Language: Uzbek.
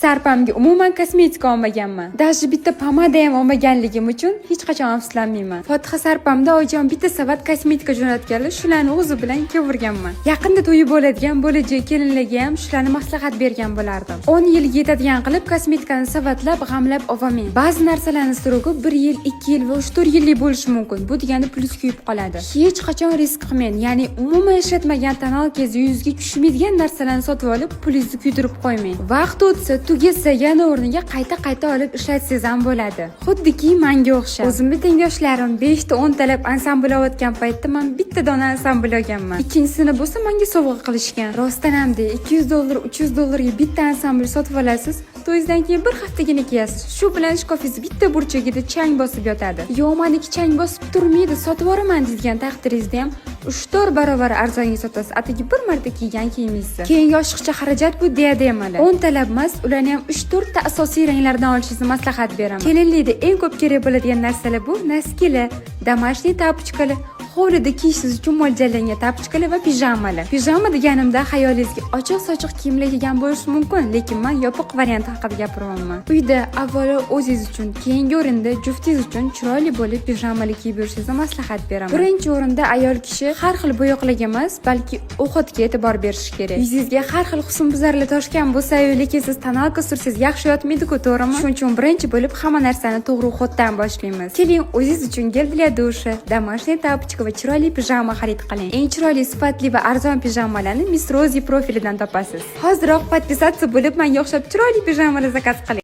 Sarpamga umuman kosmetika olmaganman. Даже bitta pomada ham olmaganligim uchun hech qachon afsuslanmayman. Fotiha Sarpamda oyijon bitta savat kosmetika jo'natganlar, shularni o'zi bilan ko'rganman. Yaqinda to'yi bo'ladigan bo'lajak kelinlarga ham shularni maslahat bergan bo'lardim. 10 yil yetadigan qilib kosmetikani savatlab, g'amlab olaman. Ba'zi narsalarning srogi 1 yil, 2 yil va 3-4 yillik bo'lishi mumkin. Bu degani plyus kuyib qoladi. Hech qachon risk qilmang. Ya'ni umuman ishlatmagan tonalkaz yuzga tushmaydigan narsalarni sotib olib, plyusni kuydirib qo'ymang. Vaqt o'tsa, tugasa yana o'rniga qayta olib ishlatsangiz ham bo'ladi. Xuddiki menga o'xshab. O'zimning tengdoshlarim 5 ta 10 talab ansambl olayotgan paytda men bitta dona ansambl olganman. Ikkinchisini bo'lsa menga sovg'a qilishgan. Rostdan ham de $200, $300 ga bitta ansambl sotib olasiz. To'yingizdan keyin bir haftagina kiyasiz. Shu bilan shkafingiz bitta burchagida chang bosib yotadi. Yo, meniki chang bosib turmaydi, sotib yuboraman degan taqdiringizda ham 3-4 barobar arzonga sotasiz. Atigi bir marta kiygan kiyimingizni. Keyingi oshiqcha xarajat bu deydi. 10 talab emas, ularni ham 3-4 ta asosiy ranglardan olishingizni maslahat beraman. Kelinlikda eng ko'p kerak bo'ladigan narsalar bu naskilar, домашний тапочкалар, hovlida kiyishingiz uchun mo'ljallangan topchkalar va pijamalar. Pijama deganimda xayolingizga ochiq-sochiq kiyimlar kiygan bo'lishi mumkin, lekin men yopiq variant haqida gapiryapman. Uyda avvalo o'zingiz uchun, keyingi o'rinda juftingiz uchun chiroyli bo'lib pijamalar kiyib yurishingizni maslahat beraman. Birinchi o'rinda ayol kishi har xil bo'yoqlarga emas, balki o'xatga e'tibor berish kerak. Yuzingizga har xil husnbuzarlar toshgan bo'lsa-yu, lekin siz tonalka sursangiz yaxshi yotmaydi-ku, to'g'rimi? Shuning uchun birinchi bo'lib hamma narsani to'g'ri o'xatdan boshlaymiz. Keling, o'zingiz uchun gel для душа, домашний тапочка va chiroyli pijama xarid qiling. Eng chiroyli, sifatli va arzon pijamalarni Miss Rozi profilidan topasiz. Hoziroq podpisatsiya bo'lib, menga o'xshab chiroyli pijamalar zakaz qiling.